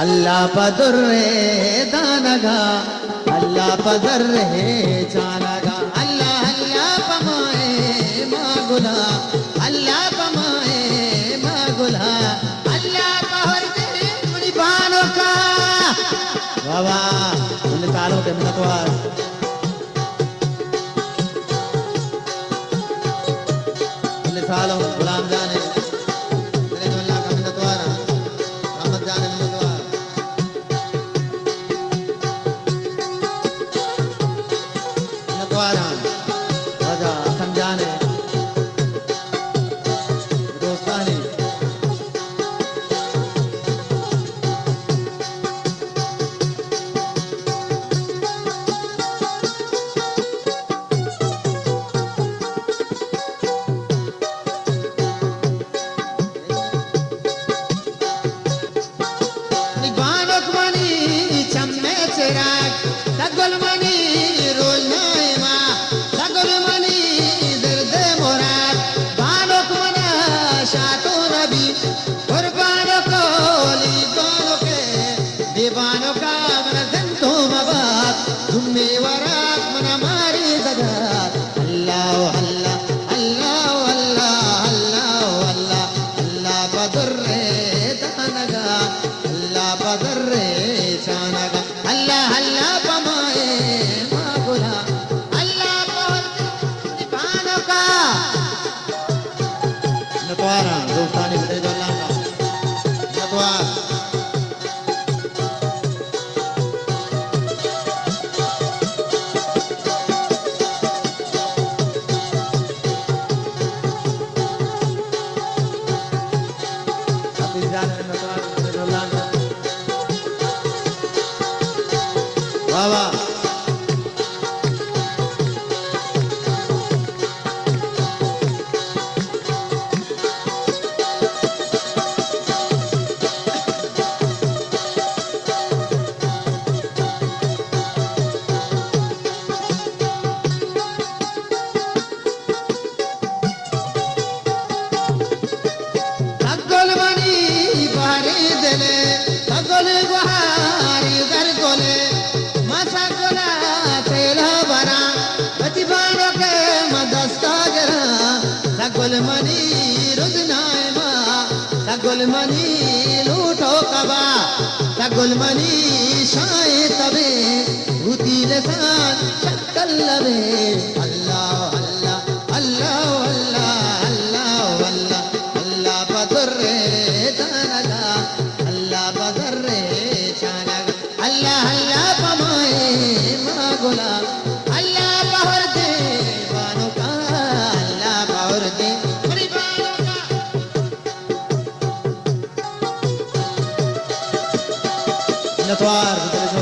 अल्लाह पदुर्रे दानगा अल्लाह पदर्रे जानगा अल्लाह अल्लाह पमाए मागुला अल्लाह पमाए मागुला अल्लाह पहर दे मुनि बानो का बाबा उन तालों के मिनटवार उन सालों गुलाम जाने तेरे जो अल्लाह का मिनटवार रहमत जाने मिनटवार मिनटवार राजा समझाने दोस्तानी सगुलमनी रोज नाइमा सगुलमनी दर्द मुराद बालोक मना शातो नबी कुर्बानों को ली दोनों के दीवानों का मन जंतु मबाद जुम्मे वरात मन मारी दगार अल्लाह अल्लाह अल्लाह अल्लाह अल्लाह अल्लाह अल्लाह बदर्रे दानगा अल्लाह बदर्रे जानगा अल्लाह अल्लाह पमाए मागुला अल्लाह पहुँच दीवानों का नतवारा दोस्तानी तेरे जो अल्लाह का नतवार अपनी जान में नतवार तेरे जो अल्लाह का बाबा सगुलमनी बारी दिले सगुल बहारी दर गोले मसगुला तेला बना बतिबानों के मदस्ता गिरा सगुलमनी रुदनाए माँ सगुलमनी लूटो कबा सगुलमनी शाये तबे भूती लसान शक्ल लबे अल्लाह अल्लाह अल्लाह अल्लाह अल्लाह अल्लाह अल्लाह बदर्रे दानगा अल्लाह बदर्रे जानगा अल्लाह अल्लाह पमाए मागुला अल्लाह पहर दे बानों का अल्लाह पहर दे बानों का नतवार तेरे जो